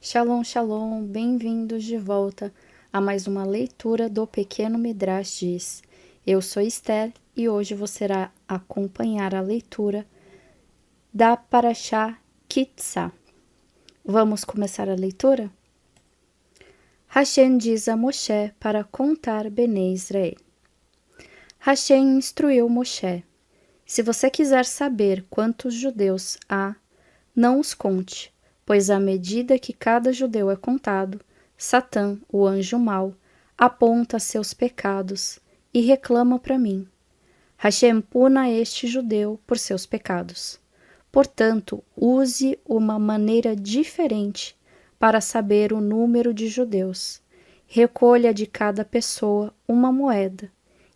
Shalom, shalom, bem-vindos de volta a mais uma leitura do Pequeno Midrash Diz. Eu sou Esther e hoje você irá acompanhar a leitura da Parashá Ki-Sá. Vamos começar a leitura? Hashem diz a Moshe para contar Bnei Israel. Hashem instruiu Moshe: se você quiser saber quantos judeus há, não os conte, pois à medida que cada judeu é contado, Satã, o anjo mau, aponta seus pecados e reclama para mim. Hashem puna este judeu por seus pecados. Portanto, use uma maneira diferente para saber o número de judeus. Recolha de cada pessoa uma moeda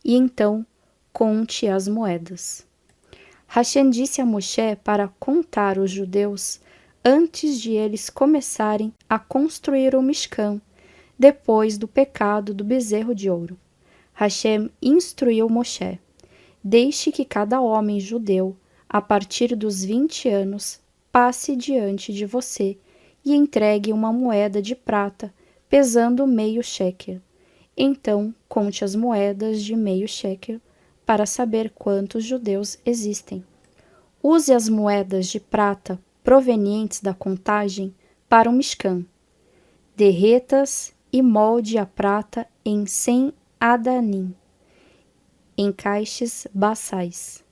e então conte as moedas. Hashem disse a Moshe para contar os judeus antes de eles começarem a construir o Mishkan, depois do pecado do bezerro de ouro. Hashem instruiu Moshe: deixe que cada homem judeu, a partir dos 20 anos, passe diante de você e entregue uma moeda de prata pesando meio shekel. Então, conte as moedas de meio shekel para saber quantos judeus existem. Use as moedas de prata provenientes da contagem para o Mishkan. Derreta-as e molde a prata em 100 adanim, em caixes baçais,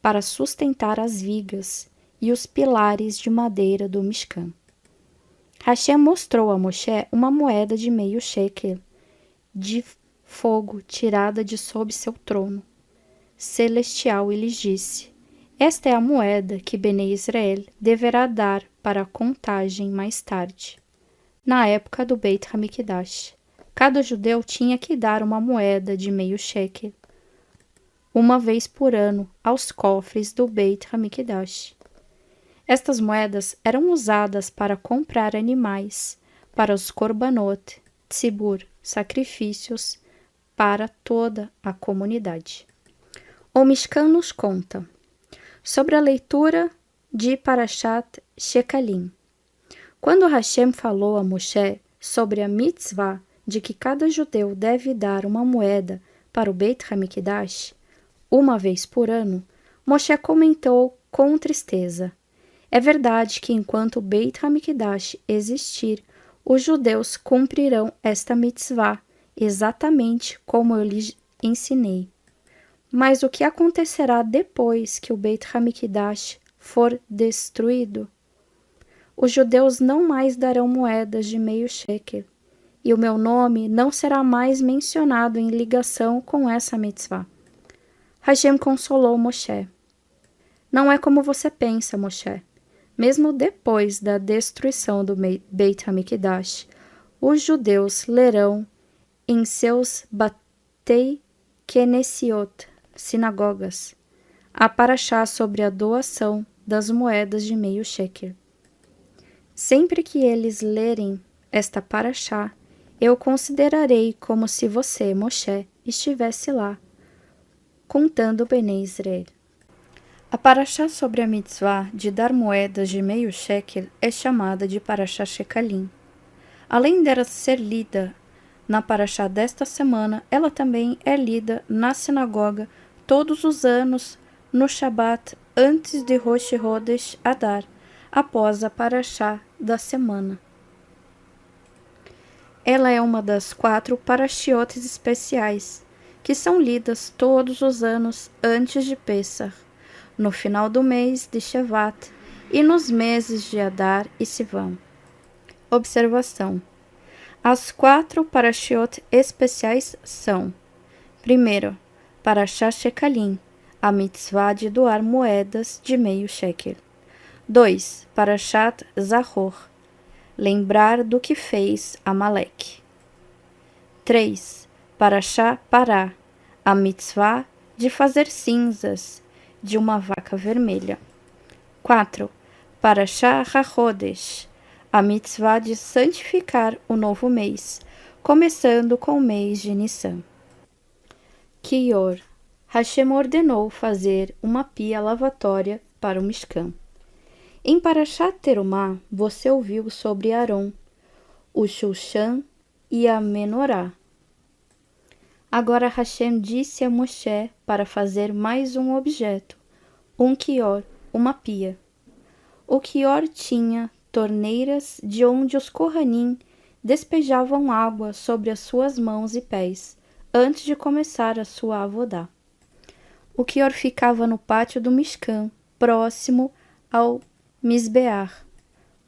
para sustentar as vigas e os pilares de madeira do Mishkan. Hashem mostrou a Moshe uma moeda de meio shekel de fogo tirada de sob seu trono celestial e lhes disse: esta é a moeda que Bnei Israel deverá dar para a contagem mais tarde. Na época do Beit HaMikdash, cada judeu tinha que dar uma moeda de meio shekel, uma vez por ano, aos cofres do Beit HaMikdash. Estas moedas eram usadas para comprar animais, para os korbanot, tzibur, sacrifícios, para toda a comunidade. O Mishkan nos conta sobre a leitura de Parashat Shekalim. Quando Hashem falou a Moshe sobre a mitzvah de que cada judeu deve dar uma moeda para o Beit HaMikdash, uma vez por ano, Moshe comentou com tristeza: é verdade que enquanto o Beit HaMikdash existir, os judeus cumprirão esta mitzvah exatamente como eu lhes ensinei. Mas o que acontecerá depois que o Beit HaMikdash for destruído? Os judeus não mais darão moedas de meio shekel, e o meu nome não será mais mencionado em ligação com essa mitzvah. Hashem consolou Moshe. Não é como você pensa, Moshe. Mesmo depois da destruição do Beit HaMikdash, os judeus lerão em seus Batei Kenesiot, sinagogas, a parashá sobre a doação das moedas de meio shekel. Sempre que eles lerem esta parashá, eu considerarei como se você, Moshe, estivesse lá, contando Bnei Israel. A parashá sobre a mitzvah de dar moedas de meio shekel é chamada de Parashá Shekalim. Além dela ser lida na parashá desta semana, ela também é lida na sinagoga todos os anos no Shabat antes de Rosh Chodesh Adar, após a parashá da semana. Ela é uma das 4 parashiotes especiais que são lidas todos os anos antes de Pessah, no final do mês de Shevat e nos meses de Adar e Sivan. Observação: as 4 parashiot especiais são: primeiro, Parashá Shekalim, a mitzvah de doar moedas de meio shekel. 2. Parashat Zahor, lembrar do que fez Amaleque. 3. Parashá Pará, a mitzvah de fazer cinzas de uma vaca vermelha. 4. Parashá HaChodesh, a mitzvah de santificar o novo mês, começando com o mês de Nissan. Kior, Hashem ordenou fazer uma pia lavatória para o Mishkan. Em Parashat Terumá, você ouviu sobre Arão, o Shushan e a Menorá. Agora Hashem disse a Moshe para fazer mais um objeto, um quior, uma pia. O quior tinha torneiras de onde os Kohanim despejavam água sobre as suas mãos e pés, antes de começar a sua avodá. O quior ficava no pátio do Mishkan, próximo ao Misbear.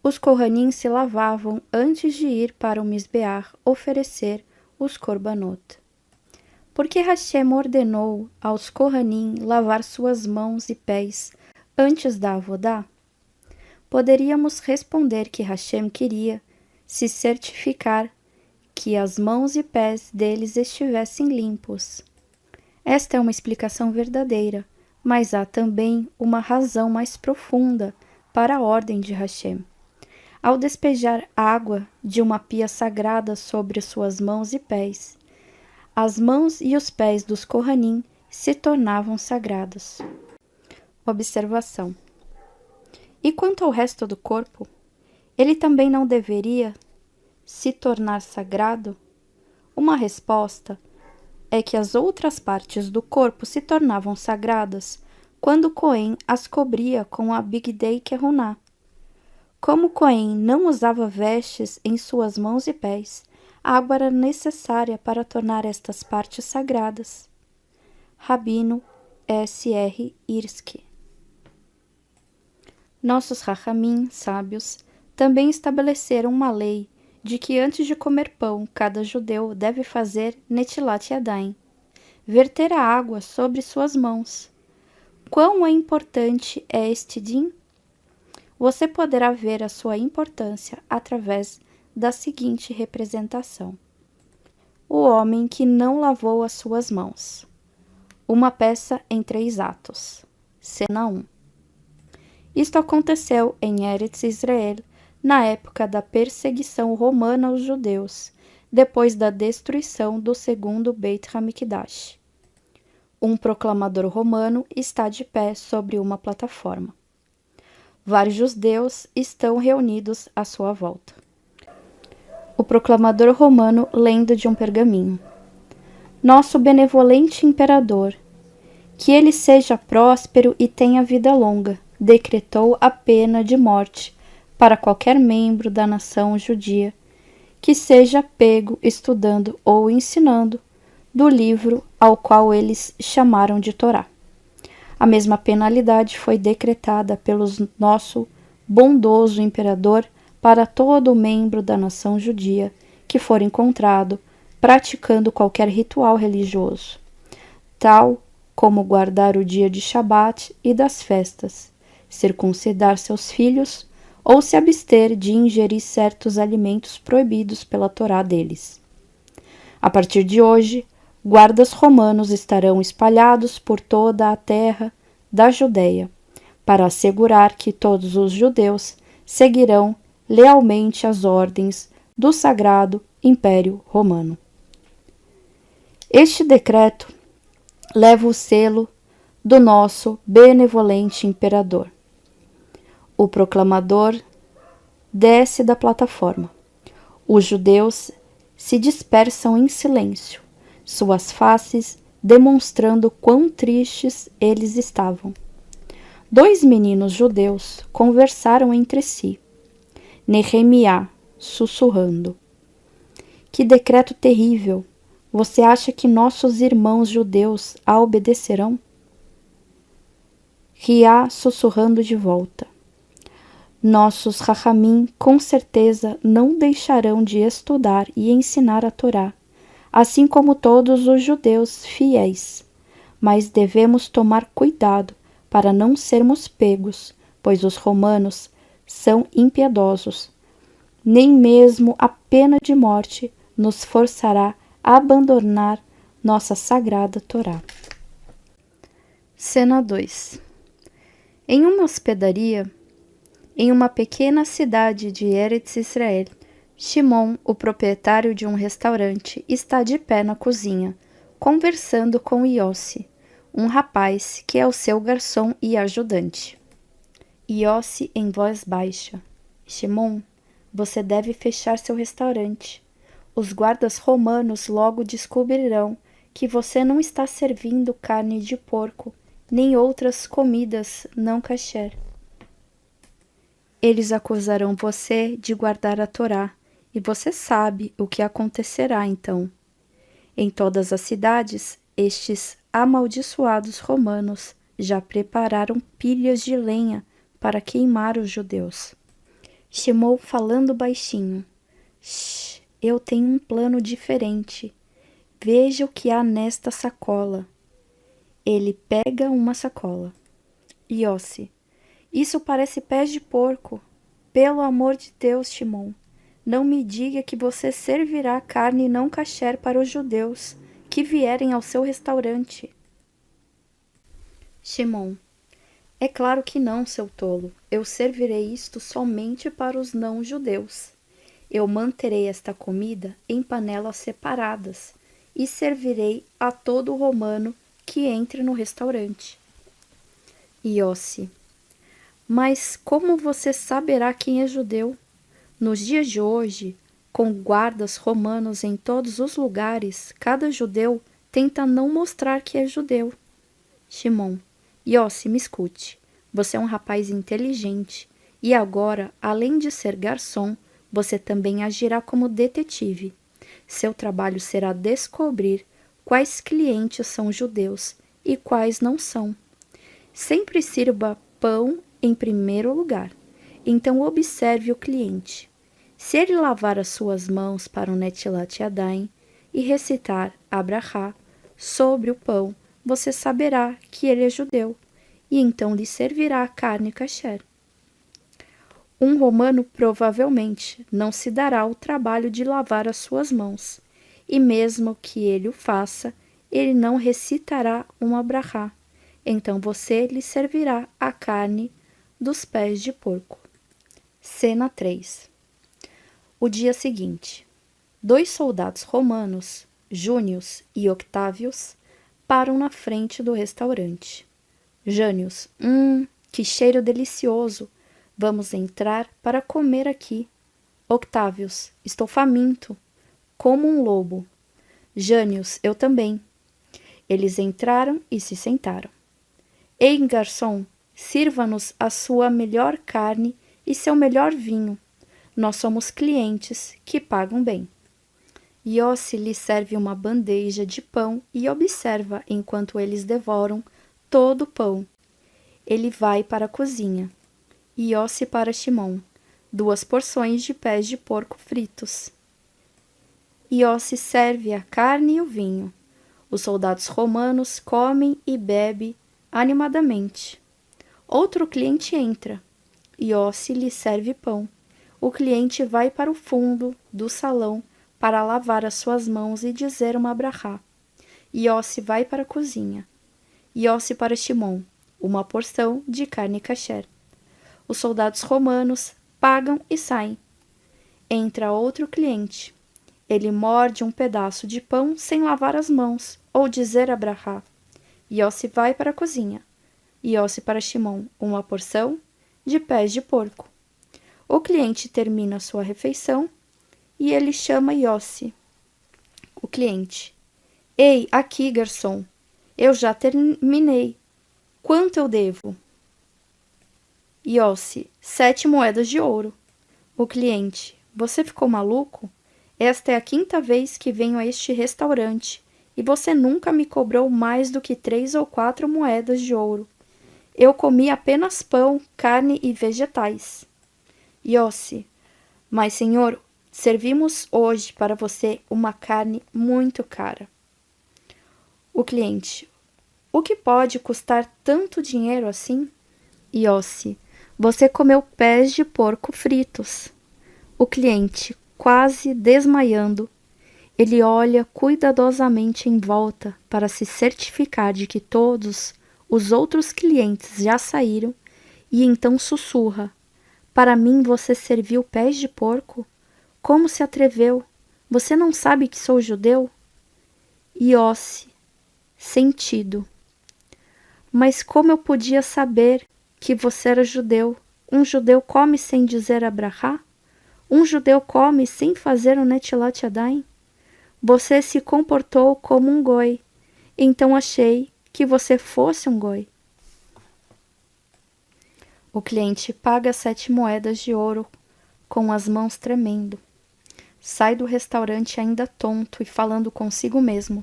Os Kohanim se lavavam antes de ir para o Misbear oferecer os korbanot. Porque Hashem ordenou aos Kohanim lavar suas mãos e pés antes da avodá? Poderíamos responder que Hashem queria se certificar que as mãos e pés deles estivessem limpos. Esta é uma explicação verdadeira, mas há também uma razão mais profunda para a ordem de Hashem. Ao despejar água de uma pia sagrada sobre suas mãos e pés, as mãos e os pés dos Kohanim se tornavam sagrados. Observação. E quanto ao resto do corpo? Ele também não deveria se tornar sagrado? Uma resposta é que as outras partes do corpo se tornavam sagradas quando o Cohen as cobria com a Bigdei Kehuná. Como o Cohen não usava vestes em suas mãos e pés, a água era necessária para tornar estas partes sagradas. Rabino S.R. Irsky. Nossos Rachamim, sábios, também estabeleceram uma lei de que antes de comer pão, cada judeu deve fazer Netilat Yadayim, verter a água sobre suas mãos. Quão importante é este din? Você poderá ver a sua importância através da seguinte representação. O homem que não lavou as suas mãos. Uma peça em 3 atos. Cena 1. Isto aconteceu em Eretz Israel, na época da perseguição romana aos judeus, depois da destruição do segundo Beit HaMikdash. Um proclamador romano está de pé sobre uma plataforma. Vários judeus estão reunidos à sua volta. O proclamador romano lendo de um pergaminho. Nosso benevolente imperador, que ele seja próspero e tenha vida longa, decretou a pena de morte para qualquer membro da nação judia que seja pego estudando ou ensinando do livro ao qual eles chamaram de Torá. A mesma penalidade foi decretada pelo nosso bondoso imperador para todo membro da nação judia que for encontrado praticando qualquer ritual religioso, tal como guardar o dia de Shabat e das festas, circuncidar seus filhos ou se abster de ingerir certos alimentos proibidos pela Torá deles. A partir de hoje, guardas romanos estarão espalhados por toda a terra da Judeia, para assegurar que todos os judeus seguirão lealmente as ordens do Sagrado Império Romano. Este decreto leva o selo do nosso benevolente imperador. O proclamador desce da plataforma. Os judeus se dispersam em silêncio, suas faces demonstrando quão tristes eles estavam. 2 meninos judeus conversaram entre si. Nehemiá, sussurrando. Que decreto terrível! Você acha que nossos irmãos judeus a obedecerão? Riá, sussurrando de volta. Nossos Rachamim com certeza não deixarão de estudar e ensinar a Torá, assim como todos os judeus fiéis. Mas devemos tomar cuidado para não sermos pegos, pois os romanos são impiedosos. Nem mesmo a pena de morte nos forçará a abandonar nossa sagrada Torá. Cena 2. Em uma hospedaria, em uma pequena cidade de Eretz Israel, Shimon, o proprietário de um restaurante, está de pé na cozinha, conversando com Yossi, um rapaz que é o seu garçom e ajudante. Yossi em voz baixa. Shimon, Você deve fechar seu restaurante. Os guardas romanos logo descobrirão que você não está servindo carne de porco, nem outras comidas não kasher. Eles acusarão você de guardar a Torá, e você sabe o que acontecerá então. Em todas as cidades, estes amaldiçoados romanos já prepararam pilhas de lenha para queimar os judeus. Shimon falando baixinho. Shh, eu tenho um plano diferente. Veja o que há nesta sacola. Ele pega uma sacola. Yossi. Isso parece pés de porco. Pelo amor de Deus, Shimon. Não me diga que você servirá carne não kasher para os judeus que vierem ao seu restaurante. Shimon. É claro que não, seu tolo. Eu servirei isto somente para os não-judeus. Eu manterei esta comida em panelas separadas e servirei a todo romano que entre no restaurante. Yossi. Mas como você saberá quem é judeu? Nos dias de hoje, com guardas romanos em todos os lugares, cada judeu tenta não mostrar que é judeu. Shimon. Yossi, me escute. Você é um rapaz inteligente e agora, além de ser garçom, você também agirá como detetive. Seu trabalho será descobrir quais clientes são judeus e quais não são. Sempre sirva pão em primeiro lugar. Então observe o cliente. Se ele lavar as suas mãos para o Netilat Yadayim e recitar Abrahá sobre o pão, você saberá que ele é judeu, e então lhe servirá a carne kasher. Um romano provavelmente não se dará o trabalho de lavar as suas mãos, e mesmo que ele o faça, ele não recitará um abrahá. Então você lhe servirá a carne dos pés de porco. Cena 3. O dia seguinte. 2 soldados romanos, Június e Octávios, param na frente do restaurante. Jânius, que cheiro delicioso! Vamos entrar para comer aqui. Octávios, estou faminto. Como um lobo. Jânius, eu também. Eles entraram e se sentaram. Ei, garçom, sirva-nos a sua melhor carne e seu melhor vinho. Nós somos clientes que pagam bem. Yossi lhe serve uma bandeja de pão e observa enquanto eles devoram todo o pão. Ele vai para a cozinha. Yossi para Shimon, 2 porções de pés de porco fritos. Yossi serve a carne e o vinho. Os soldados romanos comem e bebem animadamente. Outro cliente entra. Yossi lhe serve pão. O cliente vai para o fundo do salão para lavar as suas mãos e dizer uma abrahá. Yossi vai para a cozinha. Yossi para Shimon, uma porção de carne kasher. Os soldados romanos pagam e saem. Entra outro cliente. Ele morde um pedaço de pão sem lavar as mãos ou dizer abrahá. Yossi vai para a cozinha. Yossi para Shimon, uma porção de pés de porco. O cliente termina sua refeição e ele chama Yossi. O cliente. Ei, aqui, garçom. Eu já terminei. Quanto eu devo? Yossi, 7 moedas de ouro. O cliente. Você ficou maluco? Esta é a 5ª vez que venho a este restaurante e você nunca me cobrou mais do que 3 ou 4 moedas de ouro. Eu comi apenas pão, carne e vegetais. Yossi, mas senhor, servimos hoje para você uma carne muito cara. O cliente, o que pode custar tanto dinheiro assim? Yossi, você comeu pés de porco fritos. O cliente, quase desmaiando, ele olha cuidadosamente em volta para se certificar de que todos os outros clientes já saíram e então sussurra. Para mim você serviu pés de porco? Como se atreveu? Você não sabe que sou judeu? Yossi, sentido. Mas como eu podia saber que você era judeu? Um judeu come sem dizer abrahá? Um judeu come sem fazer um Netilat Yadayim? Você se comportou como um goi, então achei que você fosse um goi. O cliente paga 7 moedas de ouro com as mãos tremendo. Sai do restaurante ainda tonto e falando consigo mesmo.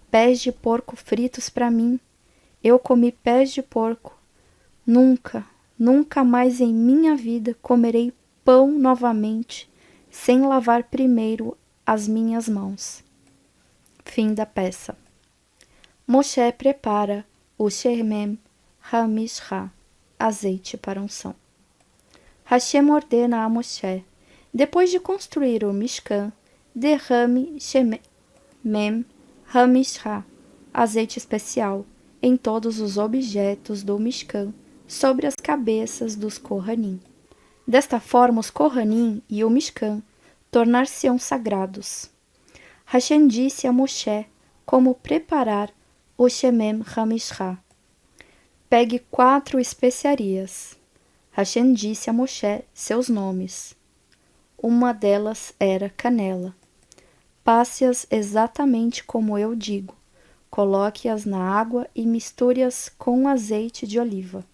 Pés de porco fritos para mim. Eu comi pés de porco. Nunca, nunca mais em minha vida comerei pão novamente sem lavar primeiro as minhas mãos. Fim da peça. Moshe prepara o Shemem HaMishra, azeite para unção. Hashem ordena a Moshe, depois de construir o Mishkan, derrame Shemem HaMishra, azeite especial, em todos os objetos do Mishkan, sobre as cabeças dos Kohanim. Desta forma, os Kohanim e o Mishkan tornar-se-ão sagrados. Hashem disse a Moshe como preparar o Shemem HaMishra. Pegue 4 especiarias. Hashem disse a Moshe seus nomes. Uma delas era canela. Passe-as exatamente como eu digo. Coloque-as na água e misture-as com azeite de oliva.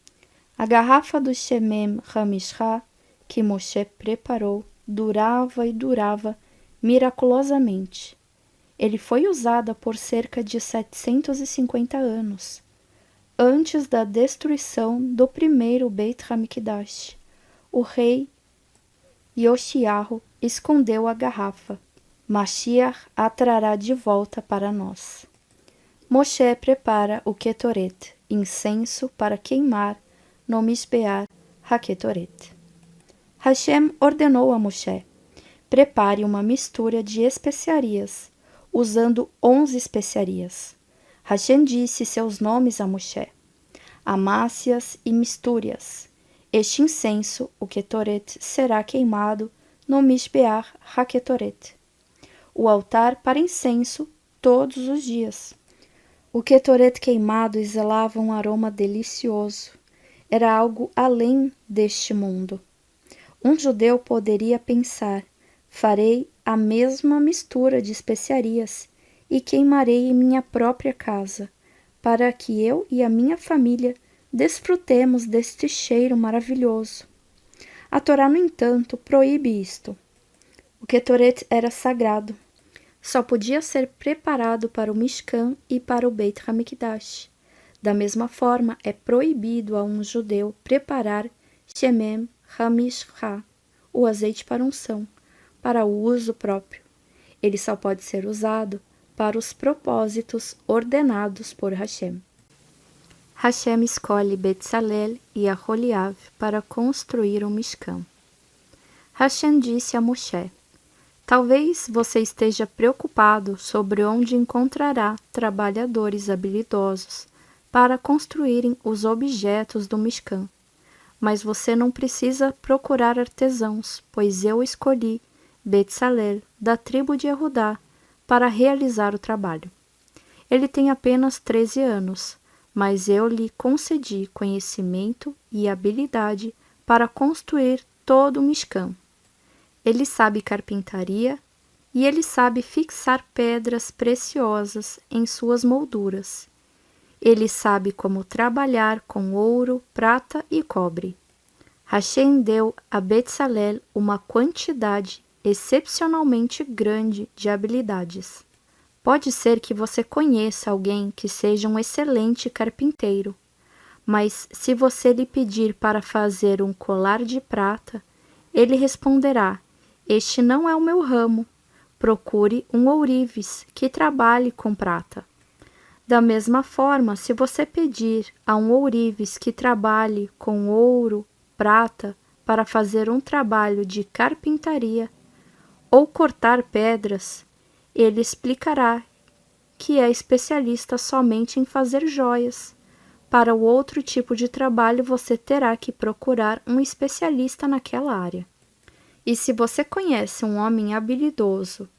A garrafa do Shemem HaMishra que Moshe preparou durava e durava miraculosamente. Ele foi usado por cerca de 750 anos, antes da destruição do primeiro Beit HaMikdash. O rei Yoshiyahu escondeu a garrafa. Mashiach a trará de volta para nós. Moshe prepara o Ketoret, incenso para queimar no Mishbeach HaKetoret. Hashem ordenou a Moshe: prepare uma mistura de especiarias, usando 11 especiarias. Hashem disse seus nomes a Moshe: amasse-as e misture-as. Este incenso, o Ketoret, será queimado no Mishbeach HaKetoret, o altar para incenso, todos os dias. O Ketoret queimado exalava um aroma delicioso. Era algo além deste mundo. Um judeu poderia pensar: farei a mesma mistura de especiarias e queimarei em minha própria casa, para que eu e a minha família desfrutemos deste cheiro maravilhoso. A Torá, no entanto, proíbe isto. O Ketoret era sagrado. Só podia ser preparado para o Mishkan e para o Beit HaMikdash. Da mesma forma, é proibido a um judeu preparar Shemem HaMishra, o azeite para unção, para o uso próprio. Ele só pode ser usado para os propósitos ordenados por Hashem. Hashem escolhe Betzalel e Aholiav para construir o Mishkan. Hashem disse a Moshe: talvez você esteja preocupado sobre onde encontrará trabalhadores habilidosos para construírem os objetos do Mishkan. Mas você não precisa procurar artesãos, pois eu escolhi Betzalel, da tribo de Yehudá, para realizar o trabalho. Ele tem apenas 13 anos, mas eu lhe concedi conhecimento e habilidade para construir todo o Mishkan. Ele sabe carpintaria e ele sabe fixar pedras preciosas em suas molduras. Ele sabe como trabalhar com ouro, prata e cobre. Hashem deu a Betzalel uma quantidade excepcionalmente grande de habilidades. Pode ser que você conheça alguém que seja um excelente carpinteiro, mas se você lhe pedir para fazer um colar de prata, ele responderá: este não é o meu ramo. Procure um ourives que trabalhe com prata. Da mesma forma, se você pedir a um ourives que trabalhe com ouro, prata, para fazer um trabalho de carpintaria ou cortar pedras, ele explicará que é especialista somente em fazer joias. Para o outro tipo de trabalho, você terá que procurar um especialista naquela área. E se você conhece um homem habilidoso,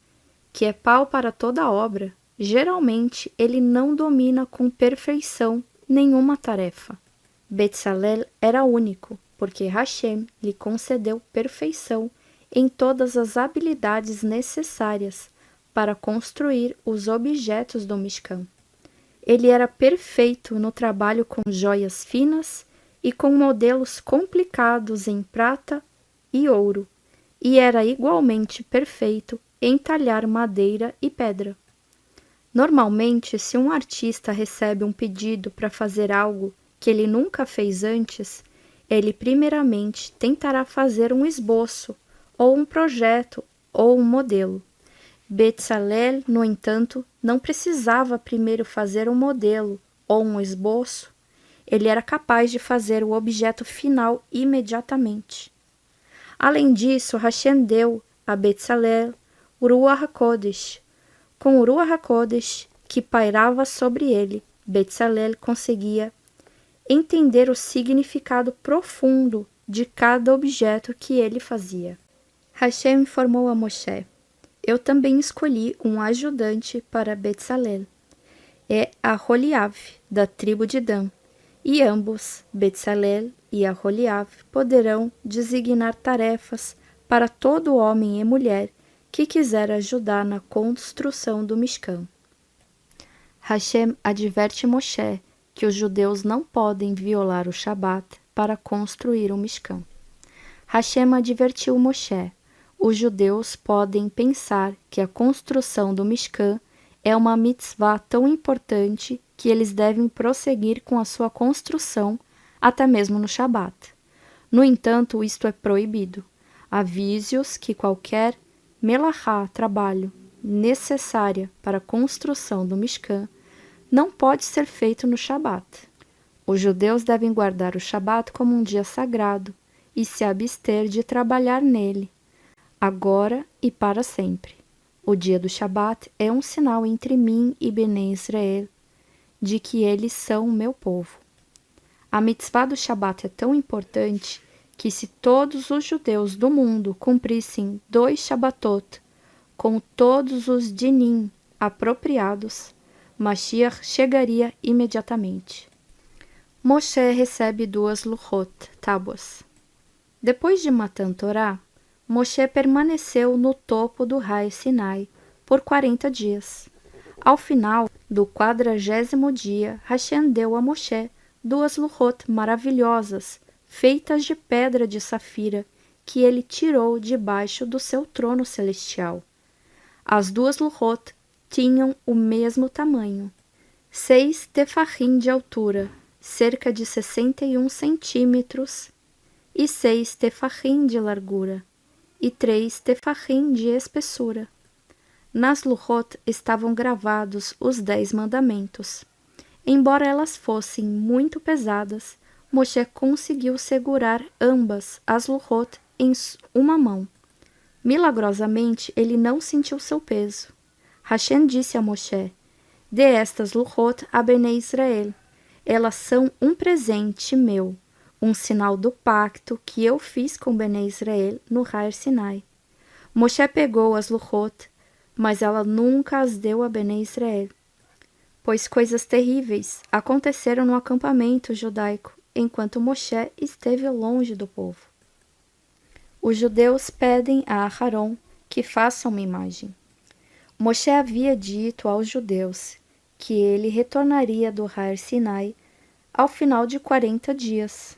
que é pau para toda obra, geralmente ele não domina com perfeição nenhuma tarefa. Betzalel era único, porque Hashem lhe concedeu perfeição em todas as habilidades necessárias para construir os objetos do Mishkan. Ele era perfeito no trabalho com joias finas e com modelos complicados em prata e ouro, e era igualmente perfeito em talhar madeira e pedra. Normalmente, se um artista recebe um pedido para fazer algo que ele nunca fez antes, ele primeiramente tentará fazer um esboço, ou um projeto, ou um modelo. Bezalel, no entanto, não precisava primeiro fazer um modelo ou um esboço. Ele era capaz de fazer o objeto final imediatamente. Além disso, Hashem deu a Bezalel o Ruach HaKodesh. Com o Ruach HaKodesh, que pairava sobre ele, Bezalel conseguia entender o significado profundo de cada objeto que ele fazia. Hashem informou a Moshe: eu também escolhi um ajudante para Bezalel. É Aholiav, da tribo de Dan, e ambos, Bezalel e Aholiav, poderão designar tarefas para todo homem e mulher que quiser ajudar na construção do Mishkan. Hashem adverte Moshe que os judeus não podem violar o Shabat para construir o Mishkan. Hashem advertiu Moshe: os judeus podem pensar que a construção do Mishkan é uma mitzvah tão importante que eles devem prosseguir com a sua construção até mesmo no Shabat. No entanto, isto é proibido. Avise-os que qualquer melachá, trabalho, necessária para a construção do Mishkan, não pode ser feito no Shabat. Os judeus devem guardar o Shabat como um dia sagrado e se abster de trabalhar nele, agora e para sempre. O dia do Shabat é um sinal entre mim e Bnei Israel de que eles são o meu povo. A mitzvah do Shabat é tão importante que se todos os judeus do mundo cumprissem 2 Shabatot com todos os dinim apropriados, Mashiach chegaria imediatamente. Moshe recebe 2 Luchot, tábuas. Depois de Matan Torá, Moshe permaneceu no topo do Har Sinai por 40 dias. Ao final do 40º dia, Hashem deu a Moshe 2 Luchot maravilhosas, feitas de pedra de safira, que ele tirou debaixo do seu trono celestial. As 2 Luchot tinham o mesmo tamanho, 6 tefahim de altura, cerca de 61 centímetros, e 6 tefahim de largura, e 3 tefahim de espessura. Nas Luchot estavam gravados os 10 mandamentos. Embora elas fossem muito pesadas, Moshe conseguiu segurar ambas as Luchot em uma mão. Milagrosamente, ele não sentiu seu peso. Hashem disse a Moshe: dê estas Luchot a Bnei Israel. Elas são um presente meu, um sinal do pacto que eu fiz com Bnei Israel no Har Sinai. Moshe pegou as Luchot, mas ela nunca as deu a Bnei Israel, pois coisas terríveis aconteceram no acampamento judaico enquanto Moshe esteve longe do povo. Os judeus pedem a Aharon que faça uma imagem. Moshe havia dito aos judeus que ele retornaria do Har Sinai ao final de 40 dias.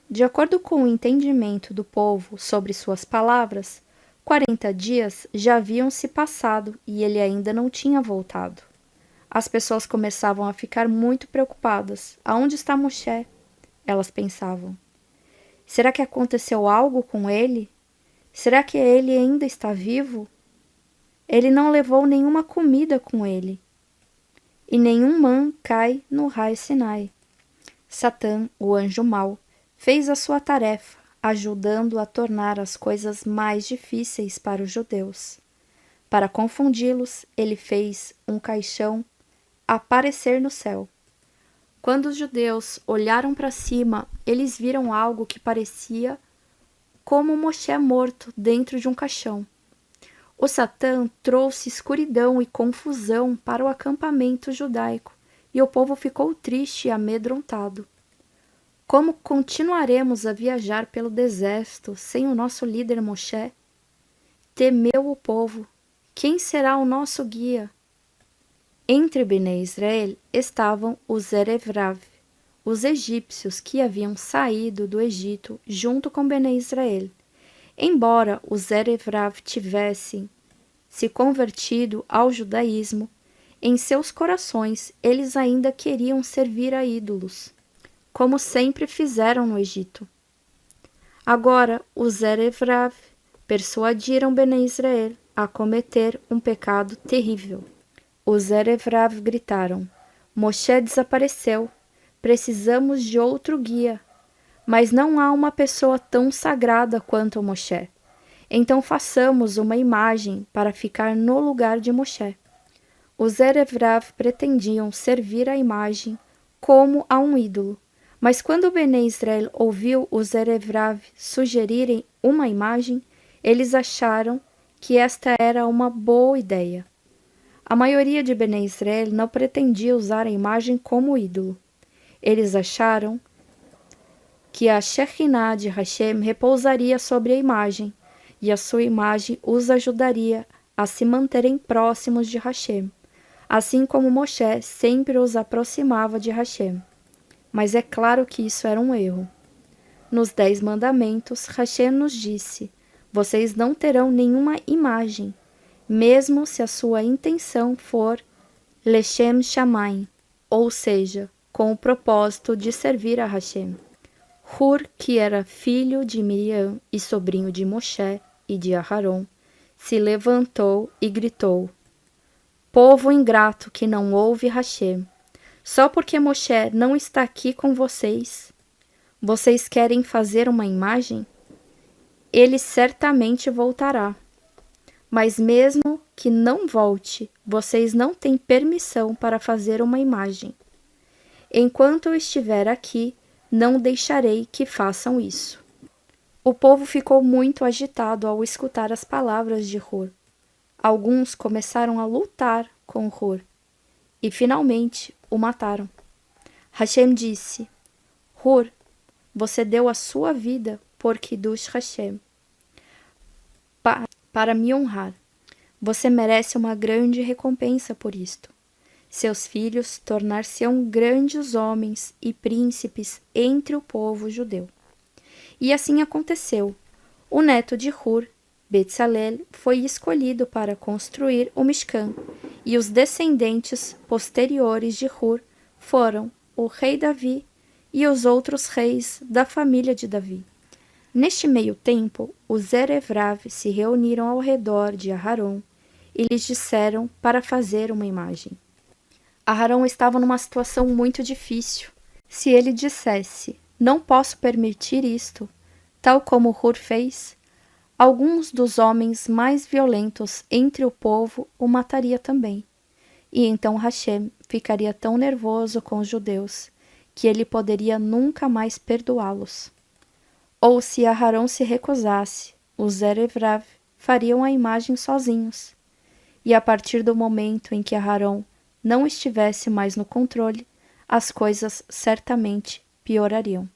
De acordo com o entendimento do povo sobre suas palavras, 40 dias já haviam se passado e ele ainda não tinha voltado. As pessoas começavam a ficar muito preocupadas. Aonde está Moshe? Elas pensavam. Será que aconteceu algo com ele? Será que ele ainda está vivo? Ele não levou nenhuma comida com ele. E nenhum man cai no Har Sinai. Satã, o anjo mau, fez a sua tarefa, ajudando a tornar as coisas mais difíceis para os judeus. Para confundi-los, ele fez um caixão aparecer no céu. Quando os judeus olharam para cima, eles viram algo que parecia como Moshe morto dentro de um caixão. O Satã trouxe escuridão e confusão para o acampamento judaico, e o povo ficou triste e amedrontado. Como continuaremos a viajar pelo deserto sem o nosso líder Moshe? Temeu o povo. Quem será o nosso guia? Entre Bnei Israel estavam os Erevrav, os egípcios que haviam saído do Egito junto com Bnei Israel. Embora os Erevrav tivessem se convertido ao judaísmo, em seus corações eles ainda queriam servir a ídolos, como sempre fizeram no Egito. Agora os Erevrav persuadiram Bnei Israel a cometer um pecado terrível. Os Erevrav gritaram: Moshe desapareceu, precisamos de outro guia. Mas não há uma pessoa tão sagrada quanto Moshe. Então façamos uma imagem para ficar no lugar de Moshe. Os Erevrav pretendiam servir a imagem como a um ídolo. Mas quando Bnei Israel ouviu os Erevrav sugerirem uma imagem, eles acharam que esta era uma boa ideia. A maioria de Bnei Israel não pretendia usar a imagem como ídolo. Eles acharam que a Shekinah de Hashem repousaria sobre a imagem, e a sua imagem os ajudaria a se manterem próximos de Hashem, assim como Moshe sempre os aproximava de Hashem. Mas é claro que isso era um erro. Nos 10 mandamentos, Hashem nos disse: vocês não terão nenhuma imagem, mesmo se a sua intenção for Leshem Shamayim, ou seja, com o propósito de servir a Hashem. Hur, que era filho de Miriam e sobrinho de Moshe e de Aharon, se levantou e gritou: povo ingrato que não ouve Hashem, só porque Moshe não está aqui com vocês, vocês querem fazer uma imagem? Ele certamente voltará. Mas mesmo que não volte, vocês não têm permissão para fazer uma imagem. Enquanto eu estiver aqui, não deixarei que façam isso. O povo ficou muito agitado ao escutar as palavras de Hur. Alguns começaram a lutar com Hur e finalmente o mataram. Hashem disse: Hur, você deu a sua vida por Kiddush Hashem, para me honrar. Você merece uma grande recompensa por isto. Seus filhos tornar-se-ão grandes homens e príncipes entre o povo judeu. E assim aconteceu. O neto de Hur, Betzalel, foi escolhido para construir o Mishkan, e os descendentes posteriores de Hur foram o rei Davi e os outros reis da família de Davi. Neste meio tempo, os Erevrav se reuniram ao redor de Aharon e lhes disseram para fazer uma imagem. Aharon estava numa situação muito difícil. Se ele dissesse: não posso permitir isto, tal como Hur fez, alguns dos homens mais violentos entre o povo o mataria também. E então Hashem ficaria tão nervoso com os judeus que ele poderia nunca mais perdoá-los. Ou se Aharon se recusasse, os Erevrav fariam a imagem sozinhos. E a partir do momento em que Aharon não estivesse mais no controle, as coisas certamente piorariam.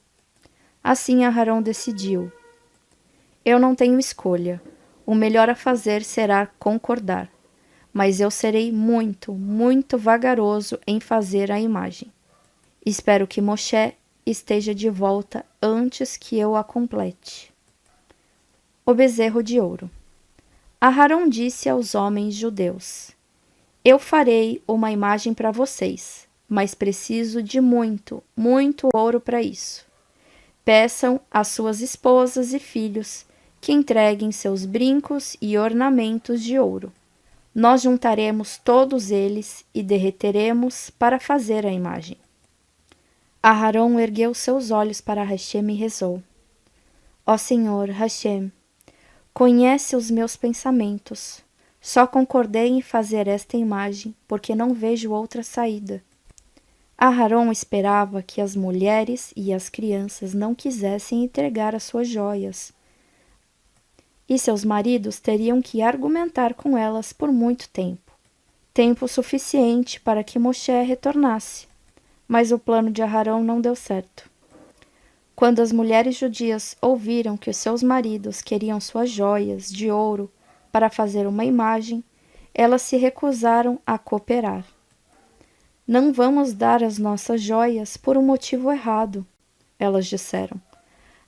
Assim Aharon decidiu: eu não tenho escolha. O melhor a fazer será concordar. Mas eu serei muito, muito vagaroso em fazer a imagem. Espero que Moshe esteja de volta antes que eu a complete. O bezerro de ouro. Aharon disse aos homens judeus: eu farei uma imagem para vocês, mas preciso de muito, muito ouro para isso. Peçam às suas esposas e filhos que entreguem seus brincos e ornamentos de ouro. Nós juntaremos todos eles e derreteremos para fazer a imagem. Aharon ergueu seus olhos para Hashem e rezou: ó Senhor, Hashem, conhece os meus pensamentos. Só concordei em fazer esta imagem porque não vejo outra saída. Aharon esperava que as mulheres e as crianças não quisessem entregar as suas joias, e seus maridos teriam que argumentar com elas por muito tempo suficiente para que Moshe retornasse. Mas o plano de Aharon não deu certo. Quando as mulheres judias ouviram que os seus maridos queriam suas joias de ouro para fazer uma imagem, elas se recusaram a cooperar. Não vamos dar as nossas joias por um motivo errado, elas disseram.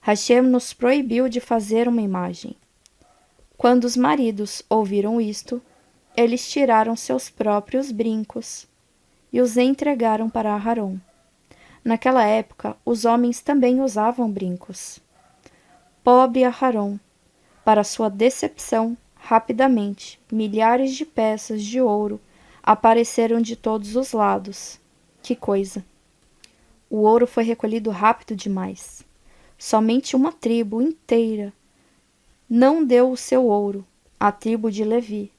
Hashem nos proibiu de fazer uma imagem. Quando os maridos ouviram isto, eles tiraram seus próprios brincos e os entregaram para Aharon. Naquela época, os homens também usavam brincos. Pobre Aharon! Para sua decepção, rapidamente, milhares de peças de ouro apareceram de todos os lados. Que coisa! O ouro foi recolhido rápido demais. Somente uma tribo inteira não deu o seu ouro, a tribo de Levi.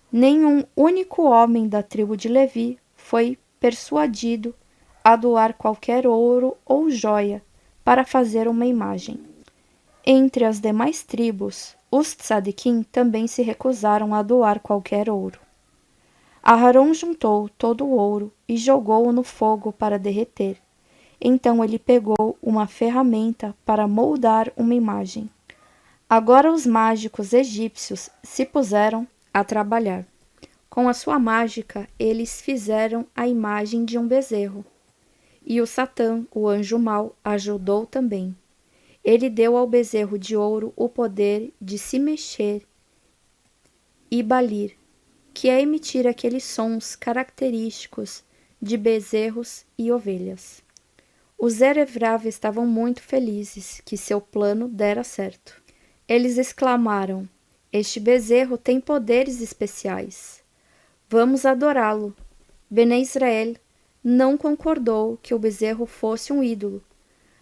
Nenhum único homem da tribo de Levi foi persuadido a doar qualquer ouro ou joia para fazer uma imagem. Entre as demais tribos, os tzadikim também se recusaram a doar qualquer ouro. Aharon juntou todo o ouro e jogou-o no fogo para derreter. Então ele pegou uma ferramenta para moldar uma imagem. Agora os mágicos egípcios se puseram a trabalhar. Com a sua mágica, eles fizeram a imagem de um bezerro. E o Satã, o anjo mau, ajudou também. Ele deu ao bezerro de ouro o poder de se mexer e balir, que é emitir aqueles sons característicos de bezerros e ovelhas. Os Erevrav estavam muito felizes que seu plano dera certo. Eles exclamaram: "Este bezerro tem poderes especiais. Vamos adorá-lo." Bene Israel não concordou que o bezerro fosse um ídolo,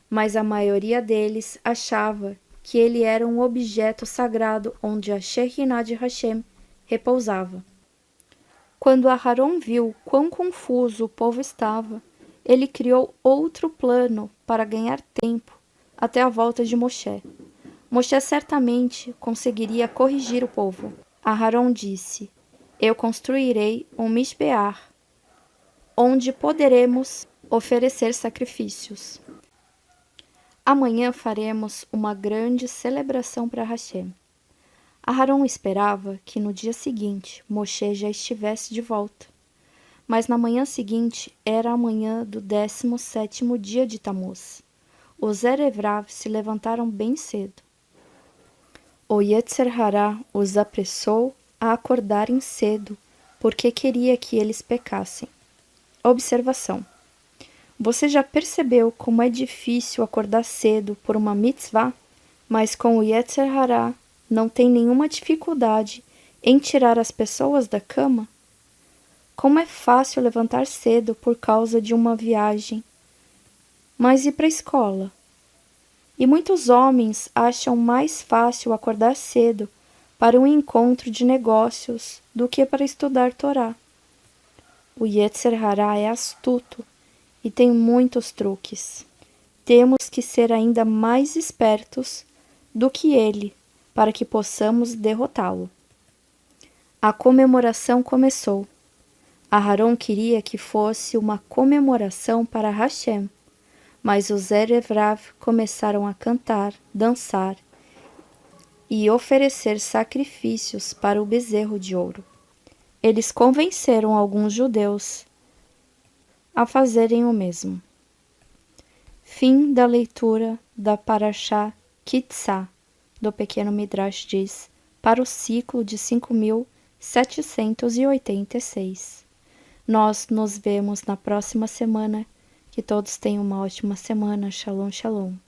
mas a maioria deles achava que ele era um objeto sagrado onde a Shekhinah de Hashem repousava. Quando Aharon viu quão confuso o povo estava, ele criou outro plano para ganhar tempo até a volta de Moshe. Moshe certamente conseguiria corrigir o povo. Aharon disse: "Eu construirei um mishbeach, onde poderemos oferecer sacrifícios. Amanhã faremos uma grande celebração para Hashem." Aharon esperava que no dia seguinte Moshe já estivesse de volta. Mas na manhã seguinte era a manhã do 17º dia de Tammuz. Os Erevrav se levantaram bem cedo. O Yetzer Hará os apressou a acordarem cedo, porque queria que eles pecassem. Observação: você já percebeu como é difícil acordar cedo por uma mitzvah? Mas com o Yetzer Hará não tem nenhuma dificuldade em tirar as pessoas da cama? Como é fácil levantar cedo por causa de uma viagem, mas ir para a escola? E muitos homens acham mais fácil acordar cedo para um encontro de negócios do que para estudar Torá. O Yetzer Hará é astuto e tem muitos truques. Temos que ser ainda mais espertos do que ele para que possamos derrotá-lo. A comemoração começou. Aharon queria que fosse uma comemoração para Hashem, mas os Erevrav começaram a cantar, dançar e oferecer sacrifícios para o bezerro de ouro. Eles convenceram alguns judeus a fazerem o mesmo. Fim da leitura da Parashá Kitzá, do Pequeno Midrash diz, para o ciclo de 5.786. Nós nos vemos na próxima semana. Que todos tenham uma ótima semana. Shalom, shalom.